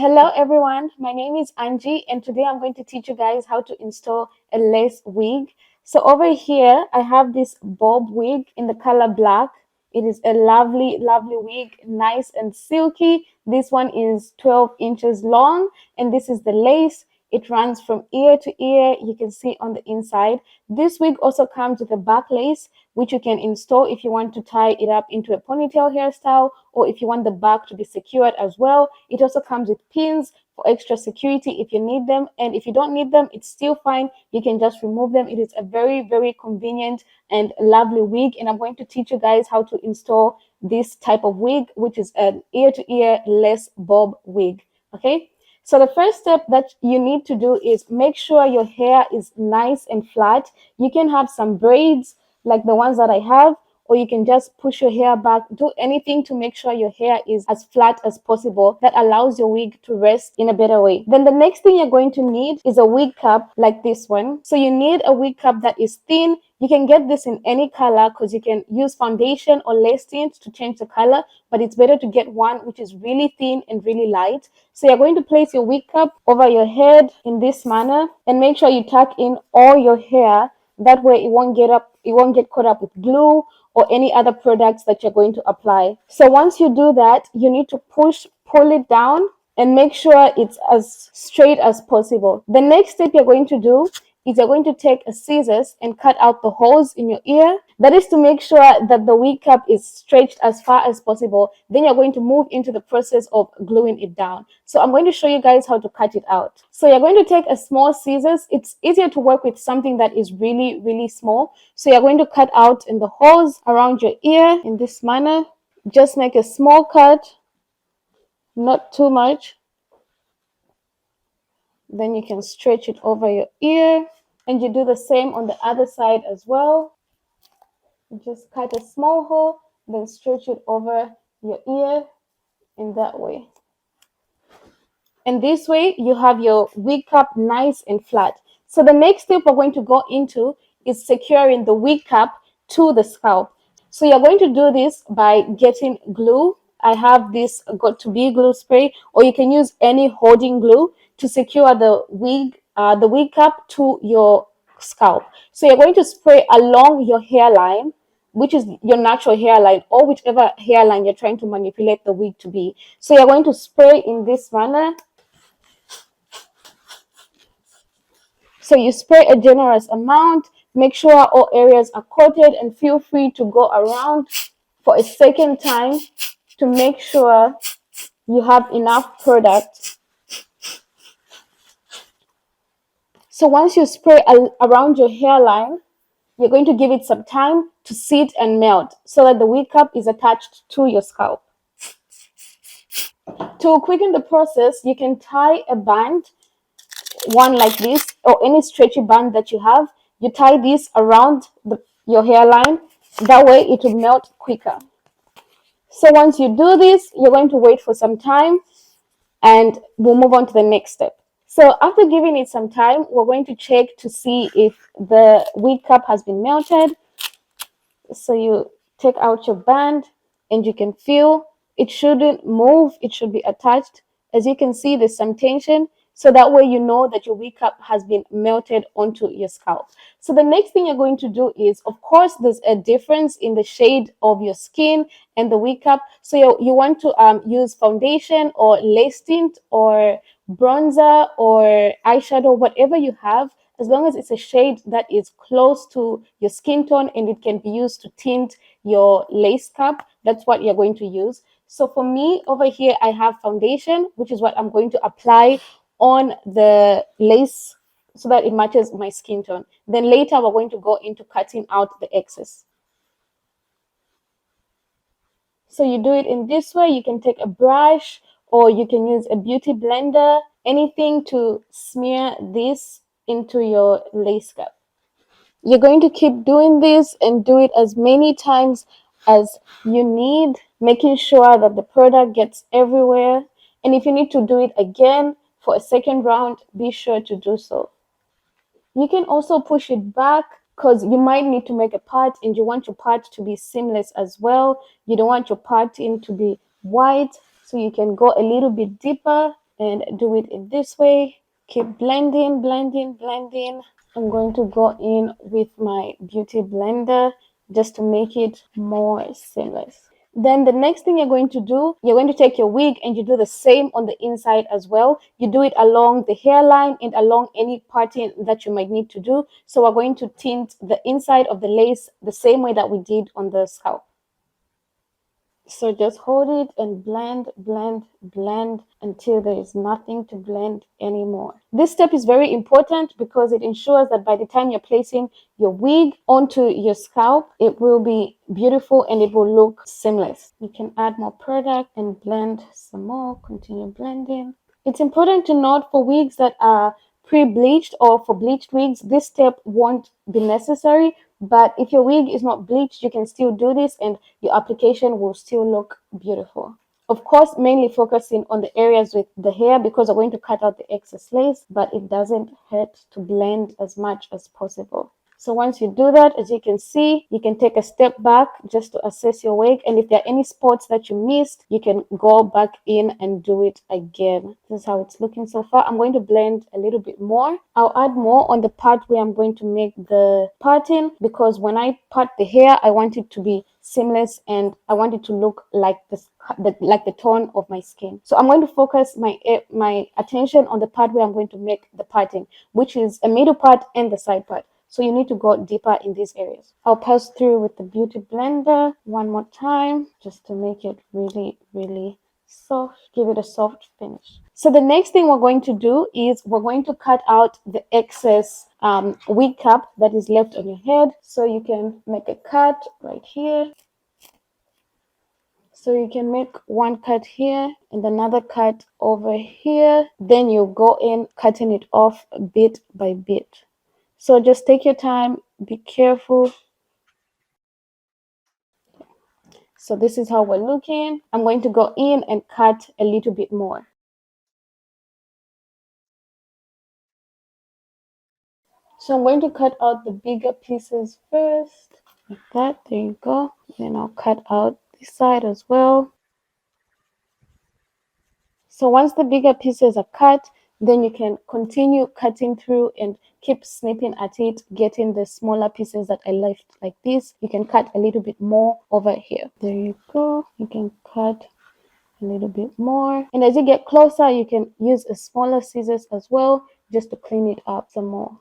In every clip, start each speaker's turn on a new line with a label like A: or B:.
A: Hello everyone, my name is Angie and today I'm going to teach you guys how to install a lace wig. So over here I have this bob wig in the color black. It is a lovely wig, nice and silky. This one is 12 inches long and this is the lace. It runs from ear to ear. You can see on the inside. This wig also comes with a back lace, which you can install if you want to tie it up into a ponytail hairstyle, or if you want the back to be secured as well. It also comes with pins for extra security if you need them. And if you don't need them, it's still fine. You can just remove them. It is a very convenient and lovely wig. And I'm going to teach you guys how to install this type of wig, which is an ear-to-ear lace bob wig. Okay. So the first step that you need to do is make sure your hair is nice and flat. You can have some braids like the ones that I have, or you can just push your hair back. Do anything to make sure your hair is as flat as possible. That allows your wig to rest in a better way. Then the next thing you're going to need is a wig cap like this one. So you need a wig cap that is thin. You can get this in any color because you can use foundation or lace tint to change the color, but it's better to get one which is really thin and really light. So you're going to place your wig cap over your head in this manner and make sure you tuck in all your hair. That way it won't get caught up with glue or any other products that you're going to apply. So once you do that, you need to pull it down and make sure it's as straight as possible. The next step you're going to do is you're going to take a scissors and cut out the holes in your ear. That is to make sure that the wig cap is stretched as far as possible. Then you're going to move into the process of gluing it down. So I'm going to show you guys how to cut it out. So you're going to take a small scissors. It's easier to work with something that is really small. So you're going to cut out in the holes around your ear in this manner. Just make a small cut, not too much. Then you can stretch it over your ear, and you do the same on the other side as well. Just cut a small hole, then stretch it over your ear in that way. And this way you have your wig cap nice and flat. So the next step we're going to go into is securing the wig cap to the scalp. So you're going to do this by getting glue. I have this got-to-be glue spray, or you can use any holding glue to secure the wig cap to your scalp. So you're going to spray along your hairline, which is your natural hairline, or whichever hairline you're trying to manipulate the wig to be. So you're going to spray in this manner. So you spray a generous amount, make sure all areas are coated, and feel free to go around for a second time to make sure you have enough product. So once you spray around your hairline, you're going to give it some time to sit and melt so that the wig cap is attached to your scalp. To quicken the process, you can tie a band, one like this, or any stretchy band that you have. You tie this around your hairline. That way it will melt quicker. So once you do this, you're going to wait for some time and we'll move on to the next step. So after giving it some time, we're going to check to see if the wig cap has been melted. So you take out your band and you can feel it shouldn't move. It should be attached. As you can see, there's some tension. So that way you know that your wig cap has been melted onto your scalp. So the next thing you're going to do is, of course, there's a difference in the shade of your skin and the wig cap. So you want to use foundation or lace tint or bronzer or eyeshadow, whatever you have, as long as it's a shade that is close to your skin tone and it can be used to tint your lace cap. That's what you're going to use. So for me over here, I have foundation, which is what I'm going to apply on the lace so that it matches my skin tone. Then later we're going to go into cutting out the excess. So you do it in this way. You can take a brush or you can use a beauty blender, anything to smear this into your lace cap. You're going to keep doing this and do it as many times as you need, making sure that the product gets everywhere. And if you need to do it again for a second round, be sure to do so. You can also push it back because you might need to make a part and you want your part to be seamless as well. You don't want your parting to be white, so you can go a little bit deeper and do it in this way. Keep blending, blending, blending. I'm going to go in with my beauty blender just to make it more seamless. Then the next thing you're going to do, you're going to take your wig and you do the same on the inside as well. You do it along the hairline and along any parting that you might need to do. So we're going to tint the inside of the lace the same way that we did on the scalp. So just hold it and blend, blend, blend until there is nothing to blend anymore. This step is very important because it ensures that by the time you're placing your wig onto your scalp, it will be beautiful and it will look seamless. You can add more product and blend some more, continue blending. It's important to note for wigs that are pre-bleached or for bleached wigs, this step won't be necessary. But if your wig is not bleached, you can still do this and your application will still look beautiful. Of course, mainly focusing on the areas with the hair because we're going to cut out the excess lace, but it doesn't hurt to blend as much as possible. So once you do that, as you can see, you can take a step back just to assess your wig. And if there are any spots that you missed, you can go back in and do it again. This is how it's looking so far. I'm going to blend a little bit more. I'll add more on the part where I'm going to make the parting because when I part the hair, I want it to be seamless and I want it to look like the tone of my skin. So I'm going to focus my attention on the part where I'm going to make the parting, which is a middle part and the side part. So you need to go deeper in these areas. I'll pass through with the beauty blender one more time just to make it really, really soft, give it a soft finish. So the next thing we're going to do is we're going to cut out the excess wig cap that is left on your head. So you can make a cut right here. So you can make one cut here and another cut over here. Then you go in cutting it off bit by bit. So just take your time, be careful. So this is how we're looking. I'm going to go in and cut a little bit more. So I'm going to cut out the bigger pieces first, like that. There you go. Then I'll cut out this side as well. So once the bigger pieces are cut, then you can continue cutting through and keep snipping at it, getting the smaller pieces that I left like this. You can cut a little bit more over here. There you go. You can cut a little bit more. And as you get closer, you can use a smaller scissors as well, just to clean it up some more.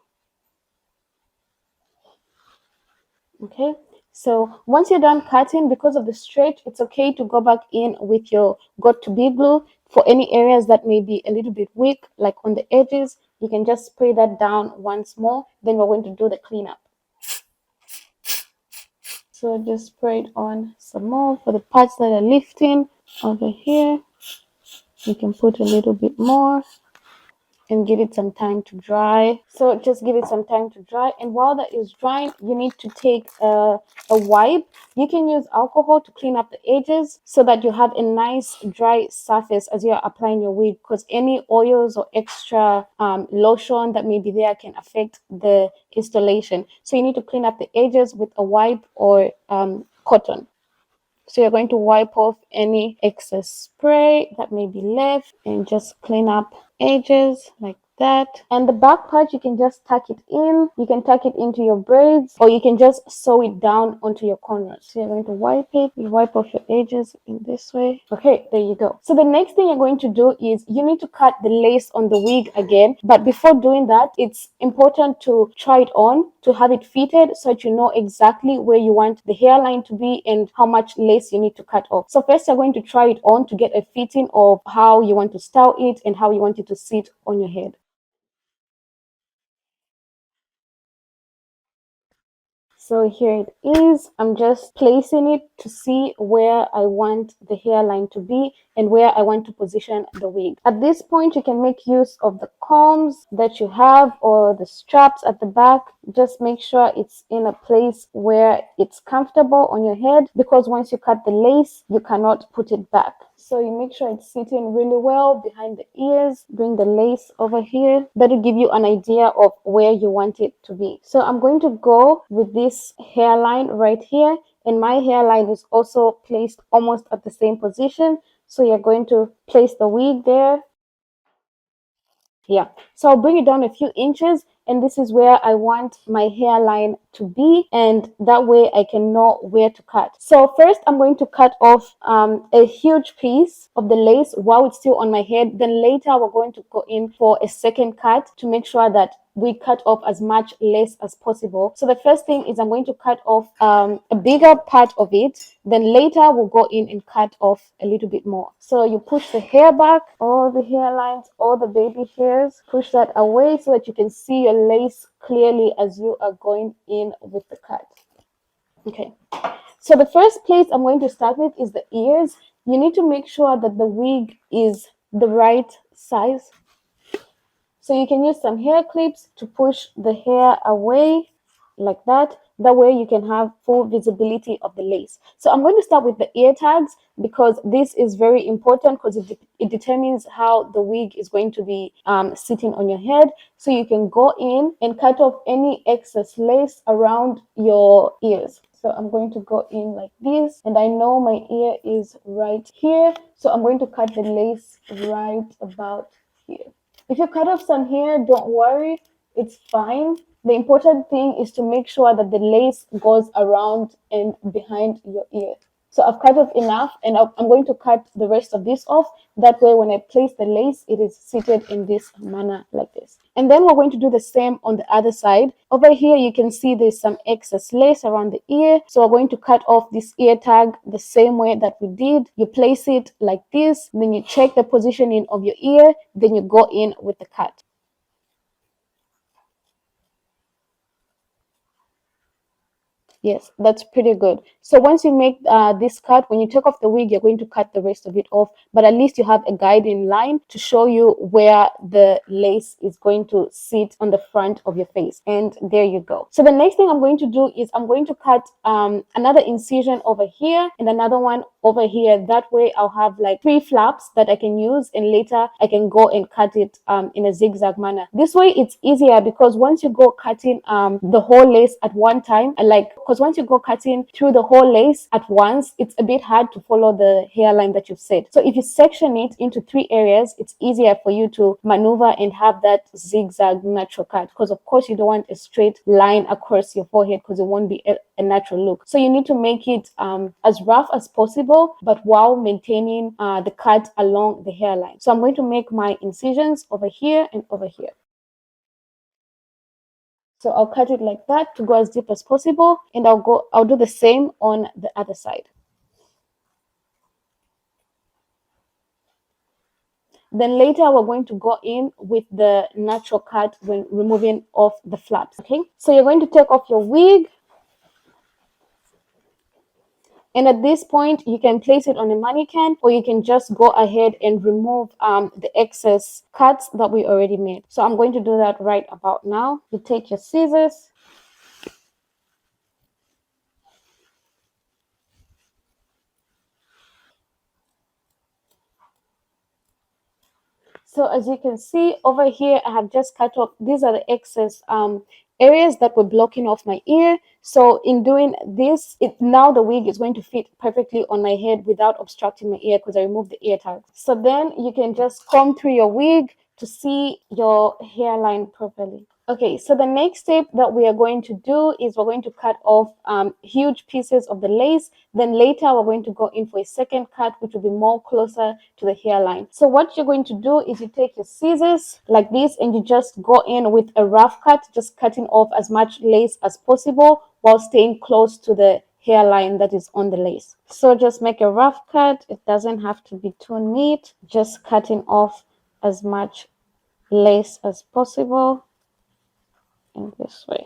A: Okay, so once you're done cutting, because of the stretch, it's okay to go back in with your got to be glue for any areas that may be a little bit weak, like on the edges. You can just spray that down once more. Then we're going to do the cleanup. So just spray it on some more for the parts that are lifting over here. You can put a little bit more and give it some time to dry. So just give it some time to dry, and while that is drying, you need to take a wipe. You can use alcohol to clean up the edges so that you have a nice dry surface as you're applying your wig, because any oils or extra lotion that may be there can affect the installation. So you need to clean up the edges with a wipe or cotton. So you're going to wipe off any excess spray that may be left and just clean up edges like that. And the back part, you can just tuck it in. You can tuck it into your braids or you can just sew it down onto your corners. So you're going to wipe it. You wipe off your edges in this way. Okay, there you go. So the next thing you're going to do is you need to cut the lace on the wig again. But before doing that, it's important to try it on to have it fitted so that you know exactly where you want the hairline to be and how much lace you need to cut off. So first you're going to try it on to get a fitting of how you want to style it and how you want it to sit on your head. So here it is. I'm just placing it to see where I want the hairline to be and where I want to position the wig. At this point, you can make use of the combs that you have or the straps at the back. Just make sure it's in a place where it's comfortable on your head, because once you cut the lace, you cannot put it back. So you make sure it's sitting really well behind the ears. Bring the lace over here. That'll give you an idea of where you want it to be. So I'm going to go with this hairline right here. And my hairline is also placed almost at the same position. So you're going to place the wig there. Yeah. So I'll bring it down a few inches, and this is where I want my hairline to be, and that way I can know where to cut. So first I'm going to cut off a huge piece of the lace while it's still on my head. Then later we're going to go in for a second cut to make sure that we cut off as much lace as possible. So the first thing is I'm going to cut off a bigger part of it. Then later we'll go in and cut off a little bit more. So you push the hair back, all the hairlines, all the baby hairs, push that away so that you can see your lace clearly as you are going in with the cut. Okay. So the first place I'm going to start with is the ears. You need to make sure that the wig is the right size. So you can use some hair clips to push the hair away like that. That way you can have full visibility of the lace. So I'm going to start with the ear tags because this is very important because it determines how the wig is going to be sitting on your head. So you can go in and cut off any excess lace around your ears. So I'm going to go in like this, and I know my ear is right here. So I'm going to cut the lace right about here. If you cut off some hair, don't worry, it's fine. The important thing is to make sure that the lace goes around and behind your ear. So I've cut off enough, and I'm going to cut the rest of this off. That way, when I place the lace, it is seated in this manner like this. And then we're going to do the same on the other side. Over here, you can see there's some excess lace around the ear. So we're going to cut off this ear tag the same way that we did. You place it like this, then you check the positioning of your ear, then you go in with the cut. Yes, that's pretty good. So once you make this cut, when you take off the wig, you're going to cut the rest of it off, but at least you have a guiding line to show you where the lace is going to sit on the front of your face. And there you go. So the next thing I'm going to do is I'm going to cut another incision over here and another one over here. That way I'll have like 3 flaps that I can use, and later I can go and cut it in a zigzag manner. This way it's easier because once you go cutting the whole lace at one time, because once you go cutting through the whole lace at once, it's a bit hard to follow the hairline that you've set. So if you section it into 3 areas, it's easier for you to maneuver and have that zigzag natural cut, because of course you don't want a straight line across your forehead because it won't be a natural look. So you need to make it as rough as possible, but while maintaining the cut along the hairline. So I'm going to make my incisions over here and over here. So I'll cut it like that to go as deep as possible, and I'll do the same on the other side. Then later we're going to go in with the natural cut when removing off the flaps. Okay, so you're going to take off your wig, and at this point you can place it on a mannequin, or you can just go ahead and remove the excess cuts that we already made. So I'm going to do that right about now. You take your scissors, so as you can see over here, I have just cut off, these are the excess areas that were blocking off my ear. So in doing this, now the wig is going to fit perfectly on my head without obstructing my ear because I removed the ear tags. So then you can just comb through your wig to see your hairline properly. Okay, so the next step that we are going to do is we're going to cut off huge pieces of the lace. Then later we're going to go in for a second cut, which will be more closer to the hairline. So what you're going to do is you take your scissors like this, and you just go in with a rough cut, just cutting off as much lace as possible while staying close to the hairline that is on the lace. So just make a rough cut. It doesn't have to be too neat, just cutting off as much lace as possible in this way.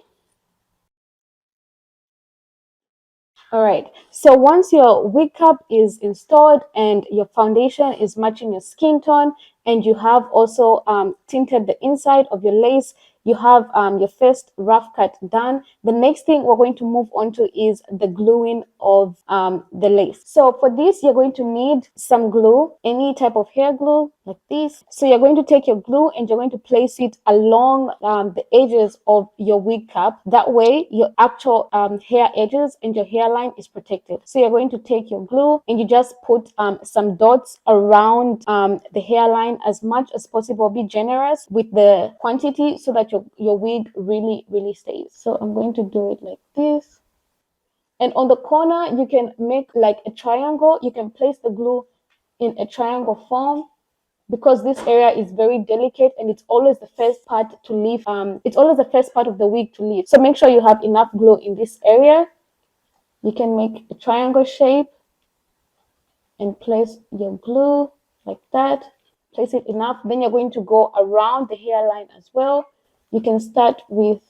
A: All right, so once your wig cap is installed and your foundation is matching your skin tone, and you have also tinted the inside of your lace, you have your first rough cut done. The next thing we're going to move on to is the gluing of the lace. So for this, you're going to need some glue, any type of hair glue. like this. So you're going to take your glue and you're going to place it along the edges of your wig cap. That way your actual hair edges and your hairline is protected. So you're going to take your glue and you just put some dots around the hairline as much as possible. Be generous with the quantity so that your wig really stays. So I'm going to do it like this. And on the corner, you can make like a triangle. You can place the glue in a triangle form because this area is very delicate and it's always the first part to leave. It's always the first part of the wig to leave. So make sure you have enough glue in this area. You can make a triangle shape and place your glue like that. Place it enough. Then you're going to go around the hairline as well. You can start with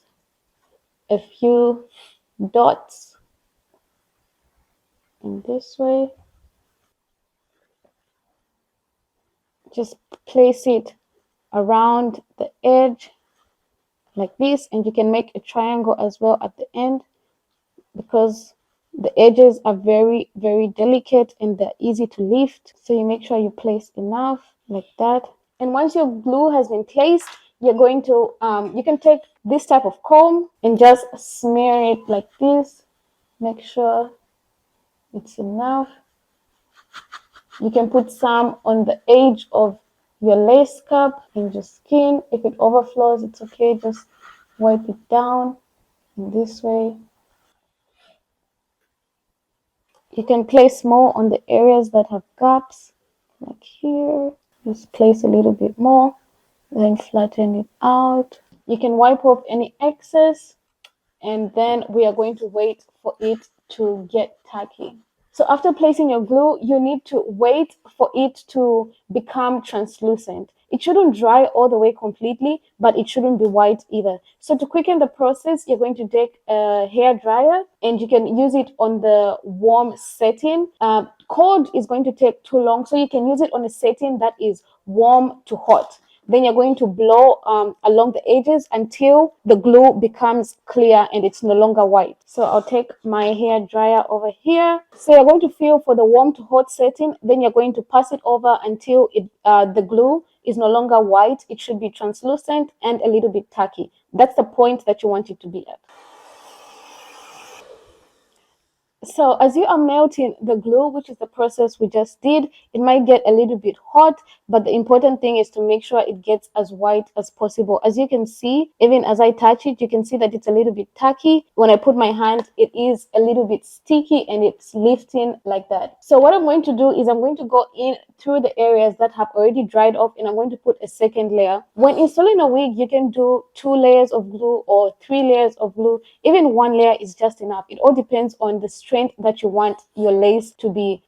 A: a few dots in this way. Just place it around the edge like this, and you can make a triangle as well at the end because the edges are very delicate and they're easy to lift. So you make sure you place enough like that. And once your glue has been placed, you're going to you can take this type of comb and just smear it like this. Make sure it's enough. You can put some on the edge of your lace cap and your skin. If it overflows, it's okay. Just wipe it down in this way. You can place more on the areas that have gaps, like here. Just place a little bit more, then flatten it out. You can wipe off any excess, and then we are going to wait for it to get tacky. So after placing your glue, you need to wait for it to become translucent. It shouldn't dry all the way completely, but it shouldn't be white either. So to quicken the process, you're going to take a hair dryer and you can use it on the warm setting. Cold is going to take too long, so you can use it on a setting that is warm to hot. Then you're going to blow along the edges until the glue becomes clear and it's no longer white. So I'll take my hair dryer over here. So you're going to feel for the warm to hot setting. Then you're going to pass it over until the glue is no longer white. It should be translucent and a little bit tacky. That's the point that you want it to be at. So as you are melting the glue, which is the process we just did, it might get a little bit hot, but the important thing is to make sure it gets as white as possible. As you can see, even as I touch it, you can see that it's a little bit tacky. When I put my hand, it is a little bit sticky and it's lifting like that. So what I'm going to do is I'm going to go in through the areas that have already dried off and I'm going to put a second layer. When installing a wig, you can do 2 layers of glue or 3 layers of glue. Even 1 layer is just enough. It all depends on the strength that you want your lace to be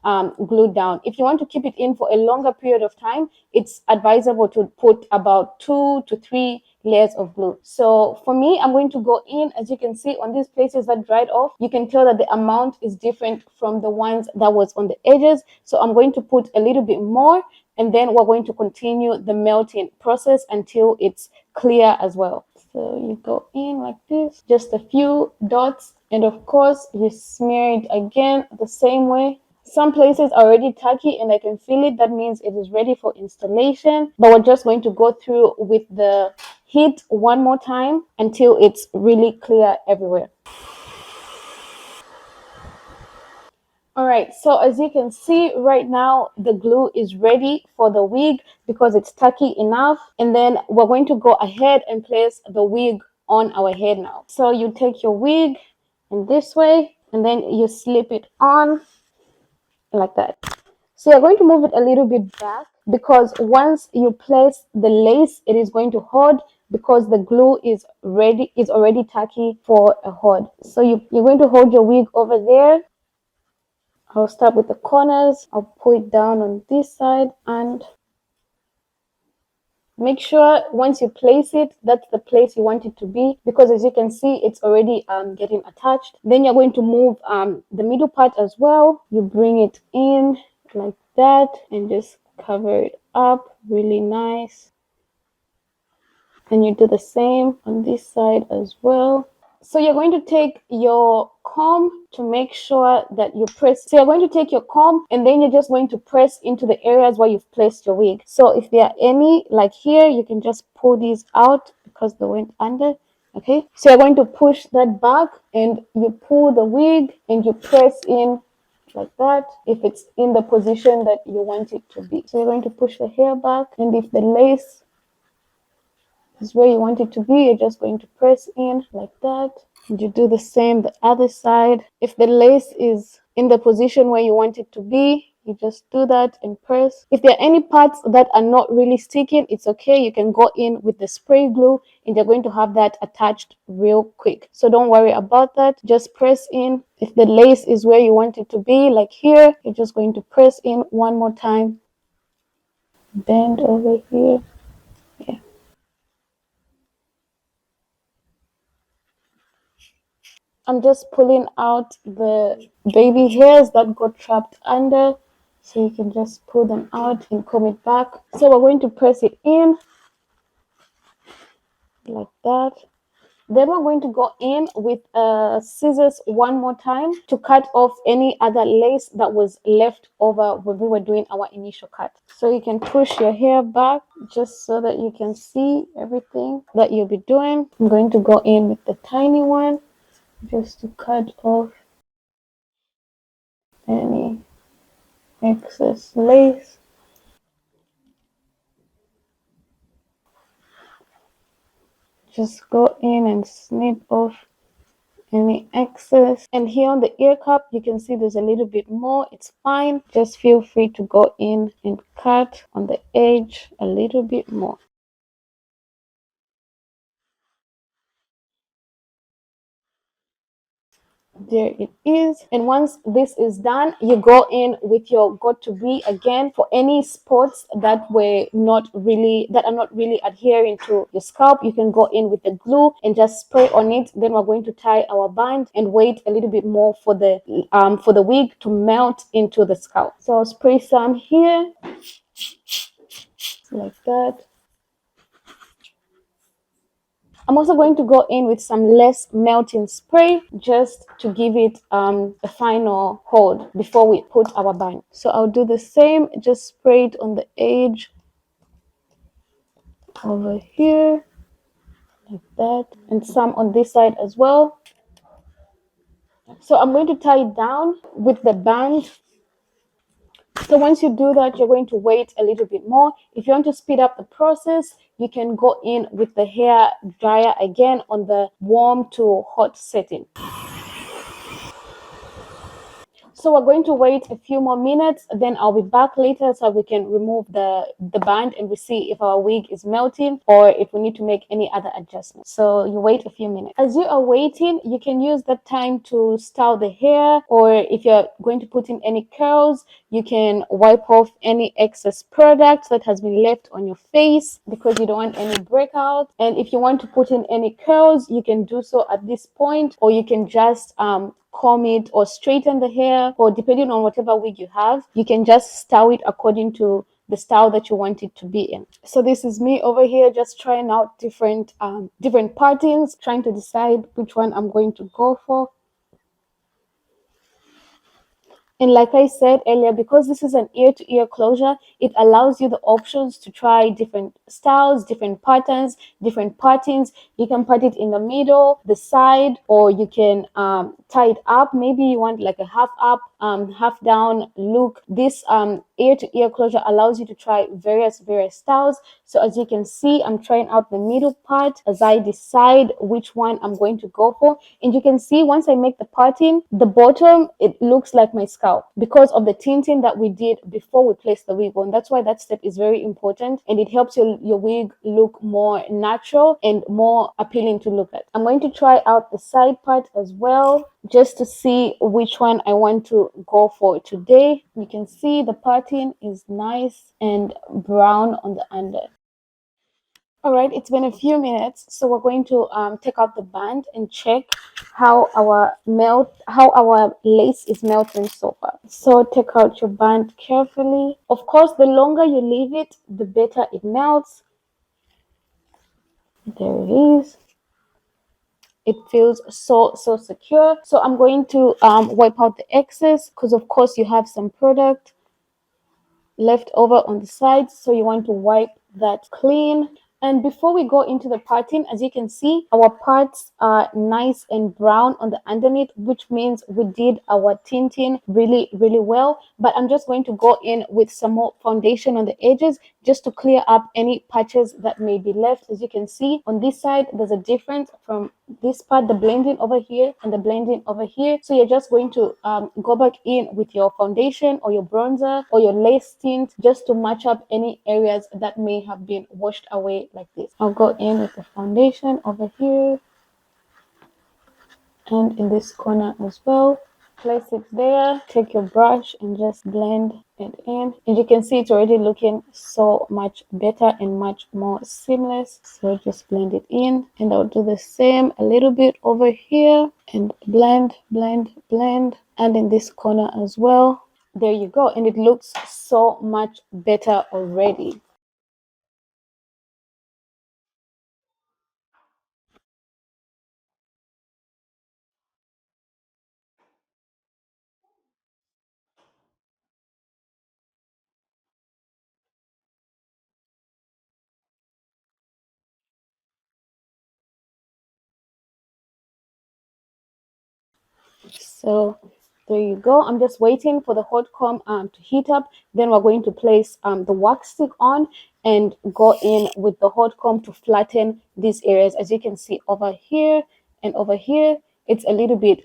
A: glued down. If you want to keep it in for a longer period of time, it's advisable to put about 2 to 3 layers of glue. So for me, I'm going to go in. As you can see on these places that dried off, you can tell that the amount is different from the ones that was on the edges. So I'm going to put a little bit more, and then we're going to continue the melting process until it's clear as well. So you go in like this, just a few dots, and of course you smear it again the same way. Some places are already tacky and I can feel it. That means it is ready for installation, but we're just going to go through with the heat one more time until it's really clear everywhere. All right, so as you can see right now, the glue is ready for the wig because it's tacky enough. And then we're going to go ahead and place the wig on our head now. So you take your wig in this way and then you slip it on like that. So you're going to move it a little bit back because once you place the lace, it is going to hold because the glue is already tacky for a hold. So you're going to hold your wig over there. I'll start with the corners. I'll pull it down on this side and make sure once you place it, that's the place you want it to be because as you can see, it's already getting attached. Then you're going to move the middle part as well. You bring it in like that and just cover it up really nice. And you do the same on this side as well. So you're going to take your comb to make sure that you press. So you're going to take your comb and then you're just going to press into the areas where you've placed your wig. So if there are any, like here, you can just pull these out because they went under. Okay, so you're going to push that back and you pull the wig and you press in like that if it's in the position that you want it to be. So you're going to push the hair back, and if the lace is where you want it to be, you're just going to press in like that. And you do the same the other side. If the lace is in the position where you want it to be, you just do that and press. If there are any parts that are not really sticking, it's okay. You can go in with the spray glue and you're going to have that attached real quick. So don't worry about that. Just press in. If the lace is where you want it to be, like here, you're just going to press in one more time. Bend over here. Yeah. I'm just pulling out the baby hairs that got trapped under. So you can just pull them out and comb it back. So we're going to press it in like that. Then we're going to go in with scissors one more time to cut off any other lace that was left over when we were doing our initial cut. So you can push your hair back just so that you can see everything that you'll be doing. I'm going to go in with the tiny one just to cut off any excess lace. Just go in and snip off any excess. And here on the ear cup, you can see there's a little bit more. It's fine. Just feel free to go in and cut on the edge a little bit more. There it is. And once this is done, you go in with your got to be again for any spots that are not really adhering to your scalp. You can go in with the glue and just spray on it. Then we're going to tie our band and wait a little bit more for the wig to melt into the scalp. So I'll spray some here like that. I'm also going to go in with some less melting spray just to give it a final hold before we put our band. So I'll do the same, just spray it on the edge over here like that, and some on this side as well. So I'm going to tie it down with the band. So once you do that, you're going to wait a little bit more. If you want to speed up the process, you can go in with the hair dryer again on the warm to hot setting. So we're going to wait a few more minutes, then I'll be back later so we can remove the band and we see if our wig is melting or if we need to make any other adjustments. So you wait a few minutes. As you are waiting, you can use that time to style the hair, or if you're going to put in any curls, you can wipe off any excess product that has been left on your face because you don't want any breakout. And if you want to put in any curls, you can do so at this point, or you can just comb it or straighten the hair, or depending on whatever wig you have, you can just style it according to the style that you want it to be in. So this is me over here just trying out different patterns, trying to decide which one I'm going to go for. And like I said earlier, because this is an ear-to-ear closure, it allows you the options to try different styles, different patterns, different partings. You can part it in the middle, the side, or you can tie it up. Maybe you want like a half up, half down look. This ear-to-ear closure allows you to try various styles. So as you can see, I'm trying out the middle part as I decide which one I'm going to go for. And you can see once I make the parting, the bottom, it looks like my scalp because of the tinting that we did before we placed the wig on. That's why that step is very important, and it helps your wig look more natural and more appealing to look at. I'm going to try out the side part as well just to see which one I want to go for today. You can see the parting is nice and brown on the under. All right, it's been a few minutes, so we're going to take out the band and check how our lace is melting so far. So take out your band carefully. Of course, the longer you leave it, the better it melts. There it is. It feels so secure. So I'm going to wipe out the excess, because of course you have some product left over on the sides, so you want to wipe that clean. And before we go into the parting, as you can see, our parts are nice and brown on the underneath, which means we did our tinting really well. But I'm just going to go in with some more foundation on the edges, just to clear up any patches that may be left. As you can see on this side, there's a difference from this part, the blending over here and the blending over here. So you're just going to go back in with your foundation or your bronzer or your lace tint, just to match up any areas that may have been washed away like this. I'll go in with the foundation over here and in this corner as well. Place it there. Take your brush and just blend it in. And you can see it's already looking so much better and much more seamless. So just blend it in, and I'll do the same a little bit over here and blend. And in this corner as well. There you go. And it looks so much better already. So there you go. I'm just waiting for the hot comb to heat up. Then we're going to place the wax stick on and go in with the hot comb to flatten these areas. As you can see over here and over here, it's a little bit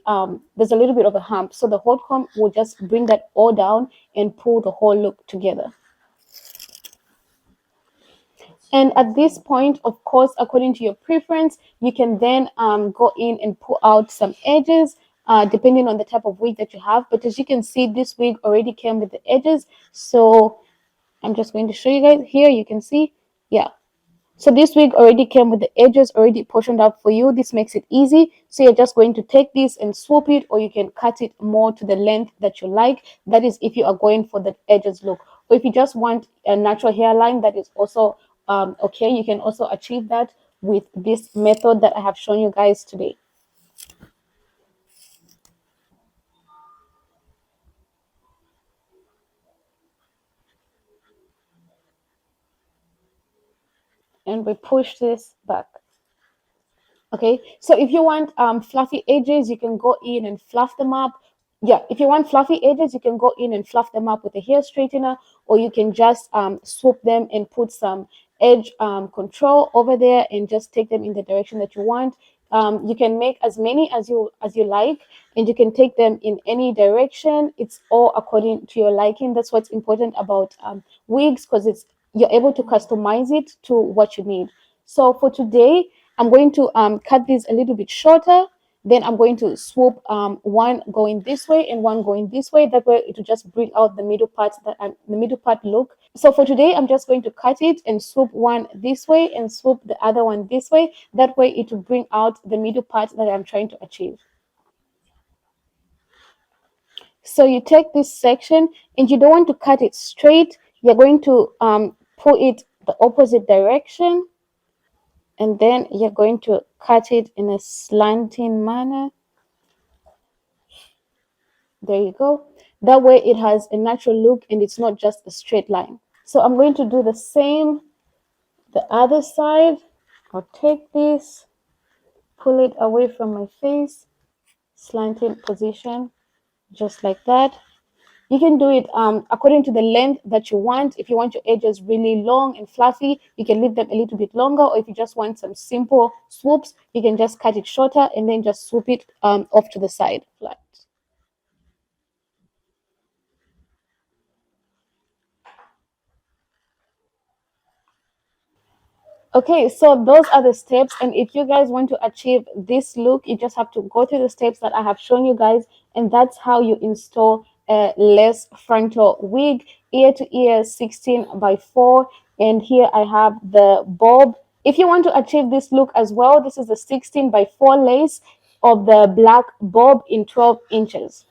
A: there's a little bit of a hump. So the hot comb will just bring that all down and pull the whole look together. And at this point, of course, according to your preference, you can then go in and pull out some edges, depending on the type of wig that you have. But as you can see, this wig already came with the edges. So I'm just going to show you guys here. You can see, yeah. So this wig already came with the edges already portioned out for you. This makes it easy. So you're just going to take this and swoop it, or you can cut it more to the length that you like. That is if you are going for the edges look. Or if you just want a natural hairline, that is also okay. You can also achieve that with this method that I have shown you guys today. And we push this back. Okay, so if you want fluffy edges, you can go in and fluff them up. Yeah, if you want fluffy edges, you can go in and fluff them up with a hair straightener, or you can just swoop them and put some edge control over there and just take them in the direction that you want. You can make as many as you like, and you can take them in any direction. It's all according to your liking. That's what's important about wigs, because it's you're able to customize it to what you need. So for today, I'm going to cut these a little bit shorter. Then I'm going to swoop one going this way and one going this way. That way it will just bring out the middle part, the middle part look. So for today, I'm just going to cut it and swoop one this way and swoop the other one this way. That way it will bring out the middle part that I'm trying to achieve. So you take this section and you don't want to cut it straight. You're going to pull it the opposite direction, and then you're going to cut it in a slanting manner. There you go. That way it has a natural look and it's not just a straight line. So I'm going to do the same the other side. I'll take this, pull it away from my face, slanting position, just like that. You can do it according to the length that you want. If you want your edges really long and fluffy, you can leave them a little bit longer. Or if you just want some simple swoops, you can just cut it shorter and then just swoop it off to the side flat. Okay, so those are the steps. And if you guys want to achieve this look, you just have to go through the steps that I have shown you guys. And that's how you install a lace frontal wig, ear to ear 16 by 4. And here I have the bob. If you want to achieve this look as well, this is the 16 by 4 lace of the black bob in 12 inches.